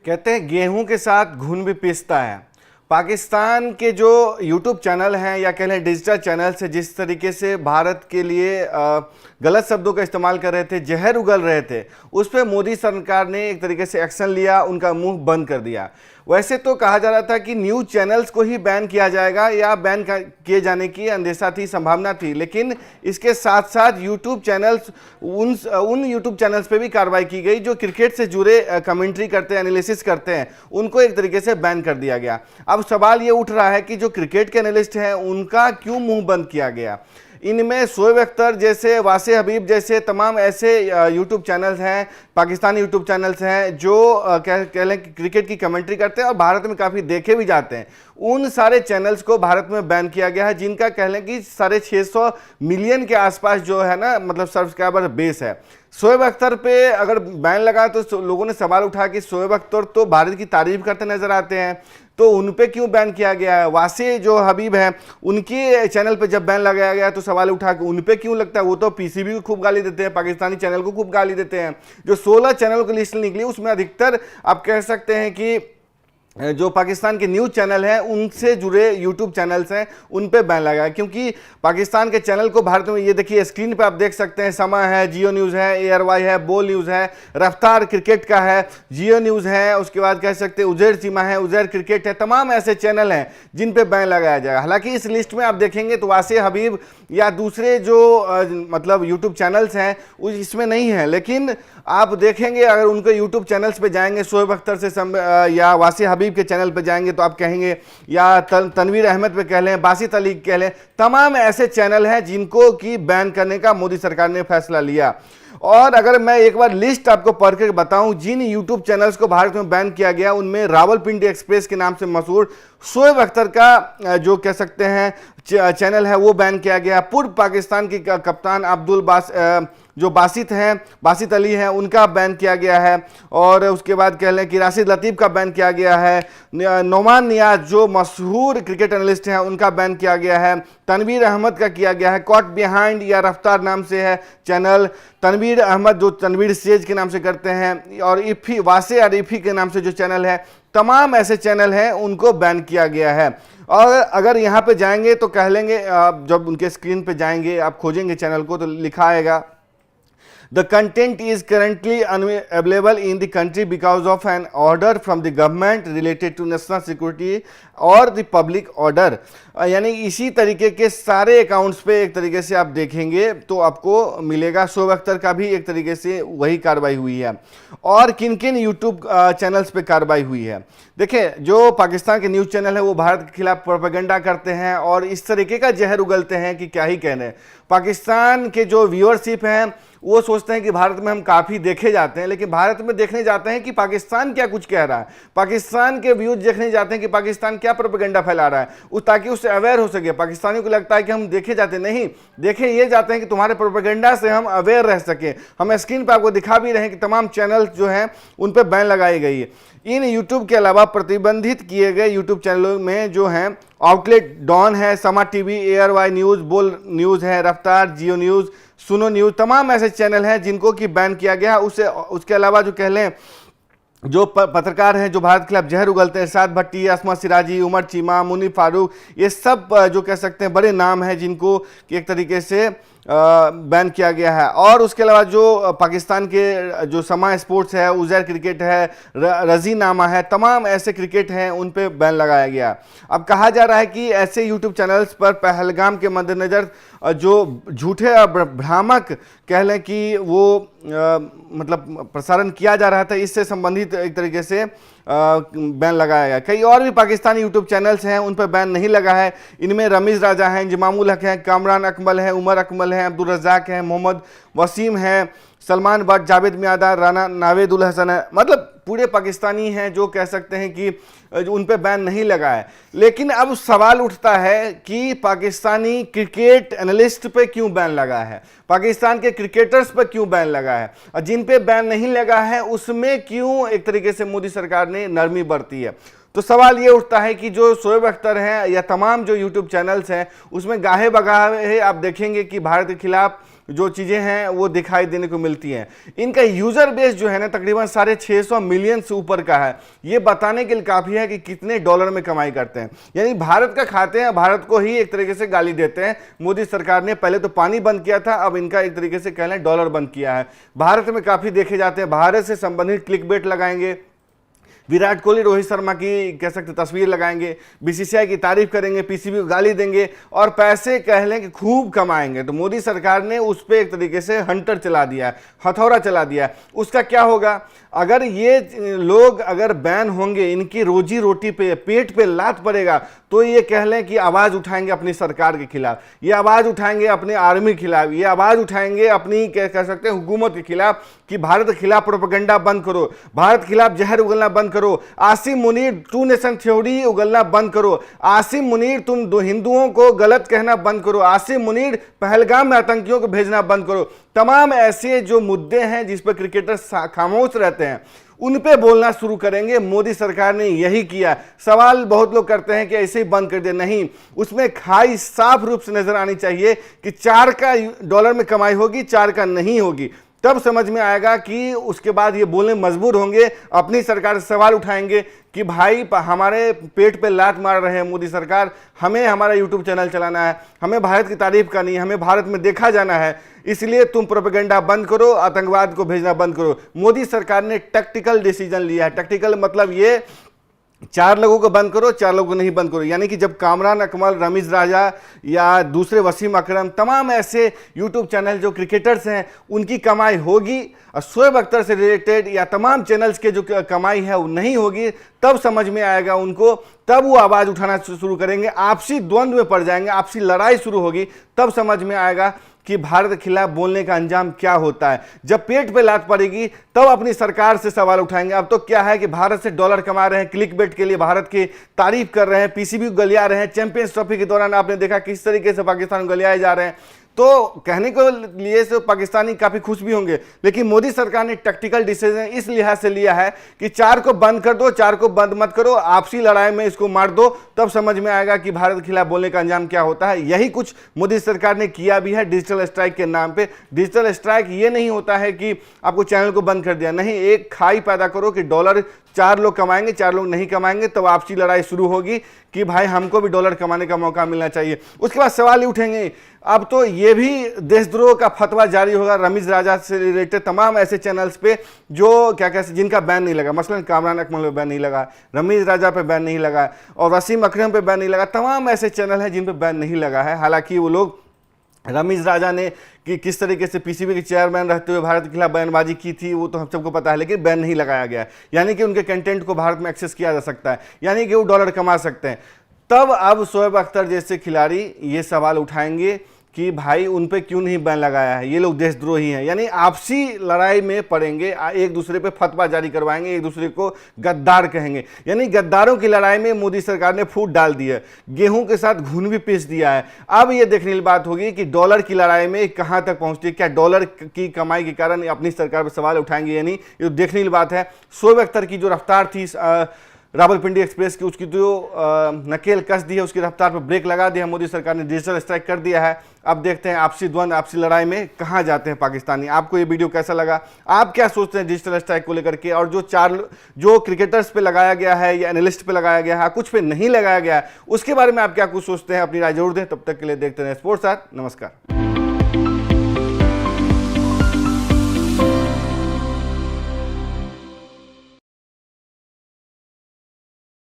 कहते हैं गेहूं के साथ घुन भी पिसता है। पाकिस्तान के जो यूट्यूब चैनल हैं या कह लें डिजिटल चैनल से जिस तरीके से भारत के लिए गलत शब्दों का इस्तेमाल कर रहे थे, जहर उगल रहे थे, उस पर मोदी सरकार ने एक तरीके से एक्शन लिया, उनका मुंह बंद कर दिया। वैसे तो कहा जा रहा था कि न्यूज़ चैनल्स को ही बैन किया जाएगा या बैन किए जाने की अंदेशा थी, संभावना थी, लेकिन इसके साथ साथ यूट्यूब चैनल्स उन यूट्यूब चैनल्स पे भी कार्रवाई की गई जो क्रिकेट से जुड़े कमेंट्री करते हैं, एनालिसिस करते हैं, उनको एक तरीके से बैन कर दिया गया। अब सवाल ये उठ रहा है कि जो क्रिकेट के एनालिस्ट हैं उनका क्यों मुंह बंद किया गया। इनमें शोएब अख्तर जैसे, वासे हबीब जैसे तमाम ऐसे यूट्यूब चैनल्स हैं, पाकिस्तानी यूट्यूब चैनल्स हैं जो कह लें कि क्रिकेट की कमेंट्री करते हैं और भारत में काफ़ी देखे भी जाते हैं। उन सारे चैनल्स को भारत में बैन किया गया है, जिनका कह लें कि 650 मिलियन के आसपास जो है ना, मतलब सब्सक्राइबर बेस है। शोएब अख्तर पे अगर बैन लगा तो लोगों ने सवाल उठा कि शोएब अख्तर तो भारत की तारीफ करते नजर आते हैं, तो उन पे क्यों बैन किया गया है। वासे जो हबीब है, उनके चैनल पे जब बैन लगाया गया तो सवाल उठा कि उन पे क्यों लगता है, वो तो पीसीबी को खूब गाली देते हैं, पाकिस्तानी चैनल को खूब गाली देते हैं। जो 16 चैनल की लिस्ट निकली उसमें अधिकतर आप कह सकते हैं कि जो पाकिस्तान के न्यूज़ चैनल हैं उनसे जुड़े यूट्यूब चैनल्स हैं, उन पे बैन लगा, क्योंकि पाकिस्तान के चैनल को भारत में, ये देखिए स्क्रीन पे आप देख सकते हैं, समा है, जियो न्यूज़ है, ARY है, बोल न्यूज़ है, रफ्तार क्रिकेट का है, जियो न्यूज़ है, उसके बाद कह सकते हैं उजैर सीमा है, उजैर क्रिकेट है, तमाम ऐसे चैनल हैं जिन पे बैन लगाया जाएगा। हालांकि इस लिस्ट में आप देखेंगे तो वासे हबीब या दूसरे जो मतलब यूट्यूब चैनल्स हैं इसमें नहीं है, लेकिन आप देखेंगे अगर उनके यूट्यूब चैनल्स पे जाएंगे, शोएब अख्तर से या वासे हबीब के चैनल पे जाएंगे तो आप कहेंगे, या तनवीर अहमद पे कह लें, बासित अली कह लें, तमाम ऐसे चैनल हैं जिनको कि बैन करने का मोदी सरकार ने फैसला लिया। और अगर मैं एक बार लिस्ट आपको पढ़ कर बताऊं जिन यूट्यूब चैनल्स को भारत में बैन किया गया, उनमें रावलपिंडी एक्सप्रेस के नाम से मशहूर शोएब अख्तर का जो कह सकते हैं चैनल है वो बैन किया गया। पूर्व पाकिस्तान की कप्तान जो बासित हैं, बासित अली हैं, उनका बैन किया गया है। और उसके बाद कह लें कि राशिद लतीफ़ का बैन किया गया है। नोमान नियाज जो मशहूर क्रिकेट एनालिस्ट हैं उनका बैन किया गया है। तनवीर अहमद का किया गया है, कॉट बिहाइंड या रफ्तार नाम से है चैनल। तनवीर अहमद जो तनवीर सेज के नाम से करते हैं, और इफ़ी वासे और इफ़ी के नाम से जो चैनल है, तमाम ऐसे चैनल हैं उनको बैन किया गया है। और अगर यहाँ पे जाएंगे तो कह लेंगे, जब उनके स्क्रीन पे जाएंगे आप खोजेंगे चैनल को तो लिखा आएगा, The content is currently unavailable in the country because of an order from the government related to national security और the public order। यानी इसी तरीके के सारे अकाउंट्स पे एक तरीके से आप देखेंगे तो आपको मिलेगा। शोएब अख्तर का भी एक तरीके से वही कार्रवाई हुई है। और किन किन यूट्यूब चैनल्स पे कार्रवाई हुई है, देखिए जो पाकिस्तान के न्यूज़ चैनल है वो भारत के खिलाफ प्रोपेगेंडा करते हैं और इस तरीके का जहर उगलते हैं कि क्या ही कहने। पाकिस्तान के जो व्यूअरशिप हैं वो सोचते हैं कि भारत में हम काफ़ी देखे जाते हैं, लेकिन भारत में देखने जाते हैं कि पाकिस्तान क्या कुछ कह रहा है, पाकिस्तान के व्यूज देखने जाते हैं कि पाकिस्तान क्या प्रोपेगेंडा फैला रहा है, ताकि उससे अवेयर हो सके। पाकिस्तानियों को लगता है कि हम देखे जाते नहीं, देखे ये जाते हैं कि तुम्हारे प्रोपेगेंडा से हम अवेयर रह सके। हम स्क्रीन पर आपको दिखा भी रहे हैं कि तमाम चैनल जो हैं उन पर बैन लगाई गई है। इन यूट्यूब के अलावा प्रतिबंधित किए गए यूट्यूब चैनलों में जो हैं आउटलेट डॉन है, समा टीवी, ARY न्यूज़, बोल न्यूज़ है, रफ्तार, जियो न्यूज़, सुनो न्यूज़, तमाम ऐसे चैनल हैं जिनको कि बैन किया गया है। उसके अलावा जो कह लें जो पत्रकार हैं जो भारत के खिलाफ जहर उगलते हैं, इरशाद भट्टी, असमा सिराजी, उमर चीमा, मुनीर फारूक, ये सब जो कह सकते हैं बड़े नाम हैं जिनको कि एक तरीके से बैन किया गया है। और उसके अलावा जो पाकिस्तान के जो समा स्पोर्ट्स है, उजैर क्रिकेट है, रजी नामा है, तमाम ऐसे क्रिकेट हैं उन पे बैन लगाया गया। अब कहा जा रहा है कि ऐसे यूट्यूब चैनल्स पर पहलगाम के मद्देनज़र जो झूठे और भ्रामक कह लें कि वो मतलब प्रसारण किया जा रहा था, इससे संबंधित एक तरीके से बैन लगाया गया। कई और भी पाकिस्तानी यूट्यूब चैनल्स हैं उन पर बैन नहीं लगा है। इनमें रमीज़ राजा हैं, इंजमामुल हक हैं, कामरान अकमल हैं, उमर अकमल हैं, अब्दुल रज़ाक हैं, मोहम्मद वसीम हैं, सलमान भट्ट, जावेद मियादा, राना नावेद उल हसन है। मतलब पूरे पाकिस्तानी हैं जो कह सकते हैं कि उन पे बैन नहीं लगा है। लेकिन अब सवाल उठता है कि पाकिस्तानी क्रिकेट एनालिस्ट पे क्यों बैन लगा है, पाकिस्तान के क्रिकेटर्स पे क्यों बैन लगा है, और जिन पे बैन नहीं लगा है उसमें क्यों एक तरीके से मोदी सरकार ने नरमी बरती है। तो सवाल ये उठता है कि जो शोएब अख्तर हैं या तमाम जो यूट्यूब चैनल्स हैं उसमें गाहे बगाहे आप देखेंगे कि भारत के खिलाफ जो चीज़ें हैं वो दिखाई देने को मिलती हैं। इनका यूज़र बेस जो है ना तकरीबन 650 मिलियन से ऊपर का है। ये बताने के लिए काफ़ी है कि कितने डॉलर में कमाई करते हैं, यानी भारत का खाते हैं, भारत को ही एक तरीके से गाली देते हैं। मोदी सरकार ने पहले तो पानी बंद किया था, अब इनका एक तरीके से कह लें डॉलर बंद किया है। भारत में काफ़ी देखे जाते हैं, भारत से संबंधित क्लिकबेट लगाएंगे, विराट कोहली रोहित शर्मा की कह सकते तस्वीर लगाएंगे, बीसीसीआई की तारीफ करेंगे, पीसीबी को गाली देंगे और पैसे कह लें कि खूब कमाएंगे। तो मोदी सरकार ने उस पर एक तरीके से हंटर चला दिया है, हथौड़ा चला दिया है। उसका क्या होगा, अगर ये लोग अगर बैन होंगे, इनकी रोजी रोटी पे पेट पे लात पड़ेगा, तो ये कह लें कि आवाज़ उठाएंगे अपनी सरकार के खिलाफ, ये आवाज़ उठाएंगे अपने आर्मी के खिलाफ, ये आवाज़ उठाएंगे अपनी कह सकते हैं हुकूमत के खिलाफ कि भारत के खिलाफ प्रोपेगेंडा बंद करो, भारत के खिलाफ जहर उगलना बंद करो, Asim Munir two nation theory उगलना बंद करो, आसिम मुनीर तुम दो हिंदुओं को गलत कहना बंद करो, आसिम मुनीर पहलगाम में आतंकियों को भेजना बंद करो। तमाम ऐसे जो मुद्दे हैं जिस पर क्रिकेटर खामोश रहते हैं उन पे बोलना शुरू करेंगे। मोदी सरकार ने यही किया। सवाल बहुत लोग करते हैं कि ऐसे ही बंद कर दे, नहीं, उसमें खाई साफ रूप से नजर आनी चाहिए कि 4 का डॉलर में कमाई होगी, 4 का नहीं होगी। तब समझ में आएगा कि उसके बाद ये बोलने मजबूर होंगे, अपनी सरकार से सवाल उठाएंगे कि भाई हमारे पेट पे लात मार रहे हैं मोदी सरकार, हमें हमारा यूट्यूब चैनल चलाना है, हमें भारत की तारीफ करनी है, हमें भारत में देखा जाना है, इसलिए तुम प्रोपेगेंडा बंद करो, आतंकवाद को भेजना बंद करो। मोदी सरकार ने टैक्टिकल डिसीजन लिया है। टैक्टिकल मतलब ये 4 लोगों को बंद करो, 4 लोगों को नहीं बंद करो। यानी कि जब कामरान अकमल, रमीज राजा या दूसरे वसीम अकरम, तमाम ऐसे यूट्यूब चैनल जो क्रिकेटर्स हैं उनकी कमाई होगी और शोएब अख्तर से रिलेटेड या तमाम चैनल्स के जो कमाई है वो नहीं होगी, तब समझ में आएगा उनको, तब वो आवाज़ उठाना शुरू करेंगे, आपसी द्वंद्व में पड़ जाएंगे, आपसी लड़ाई शुरू होगी, तब समझ में आएगा कि भारत के खिलाफ बोलने का अंजाम क्या होता है। जब पेट पे लात पड़ेगी तब अपनी सरकार से सवाल उठाएंगे। अब तो क्या है कि भारत से डॉलर कमा रहे हैं, क्लिकबेट के लिए भारत की तारीफ कर रहे हैं, पीसीबी को गलिया रहे हैं। चैंपियंस ट्रॉफी के दौरान आपने देखा किस तरीके से पाकिस्तान को गलियाए जा रहे हैं। तो कहने को लिए से पाकिस्तानी काफ़ी खुश भी होंगे, लेकिन मोदी सरकार ने टैक्टिकल डिसीजन इस लिहाज से लिया है कि 4 को बंद कर दो, 4 को बंद मत करो, आपसी लड़ाई में इसको मार दो, तब समझ में आएगा कि भारत के खिलाफ बोलने का अंजाम क्या होता है। यही कुछ मोदी सरकार ने किया भी है डिजिटल स्ट्राइक के नाम पे। डिजिटल स्ट्राइक ये नहीं होता है कि आपको चैनल को बंद कर दिया, नहीं, एक खाई पैदा करो कि डॉलर 4 लोग कमाएंगे, 4 लोग नहीं कमाएंगे, तब आपसी लड़ाई शुरू होगी कि भाई हमको भी डॉलर कमाने का मौका मिलना चाहिए। उसके बाद सवाल ही उठेंगे, अब तो ये भी देशद्रोह का फतवा जारी होगा रमीज राजा से रिलेटेड तमाम ऐसे चैनल्स पे जो क्या कहते हैं जिनका बैन नहीं लगा। मसलन कामरान अकमल पे बैन नहीं लगा, रमीज राजा पे बैन नहीं लगा और वसीम अकरम पे बैन नहीं लगा। तमाम ऐसे चैनल हैं जिन पे बैन नहीं लगा है। हालांकि वो लोग, रमीज राजा ने कि किस तरीके से पीसीबी के चेयरमैन रहते हुए भारत के खिलाफ बयानबाजी की थी वो तो हम सबको पता है, लेकिन बैन नहीं लगाया गया है। यानी कि उनके कंटेंट को भारत में एक्सेस किया जा सकता है, यानी कि वो डॉलर कमा सकते हैं। तब अब शोएब अख्तर जैसे खिलाड़ी ये सवाल उठाएंगे कि भाई उन पे क्यों नहीं बैन लगाया है, ये लोग देशद्रोही हैं। यानी आपसी लड़ाई में पड़ेंगे, एक दूसरे पे फतवा जारी करवाएंगे, एक दूसरे को गद्दार कहेंगे। यानी गद्दारों की लड़ाई में मोदी सरकार ने फूट डाल दी है, गेहूं के साथ घुन भी पीस दिया है। अब ये देखने की बात होगी कि डॉलर की लड़ाई में कहां तक पहुंचती है, क्या डॉलर की कमाई के कारण अपनी सरकार पर सवाल उठाएंगे या नहीं, ये देखने की बात है। शोएब अख्तर की जो रफ्तार थी रावलपिंडी एक्सप्रेस की, उसकी जो नकेल कस दी है, उसकी रफ्तार पर ब्रेक लगा दिया मोदी सरकार ने, डिजिटल स्ट्राइक कर दिया है। अब देखते हैं आपसी द्वंद्व, आपसी लड़ाई में कहां जाते हैं पाकिस्तानी। आपको ये वीडियो कैसा लगा, आप क्या सोचते हैं डिजिटल स्ट्राइक को लेकर के, और जो क्रिकेटर्स पे लगाया गया है या एनालिस्ट पे लगाया गया है, कुछ पे नहीं लगाया गया है, उसके बारे में आप क्या कुछ सोचते हैं, अपनी राय जरूर दें। तब तक के लिए देखते रहें स्पोर्ट्स साथ। नमस्कार।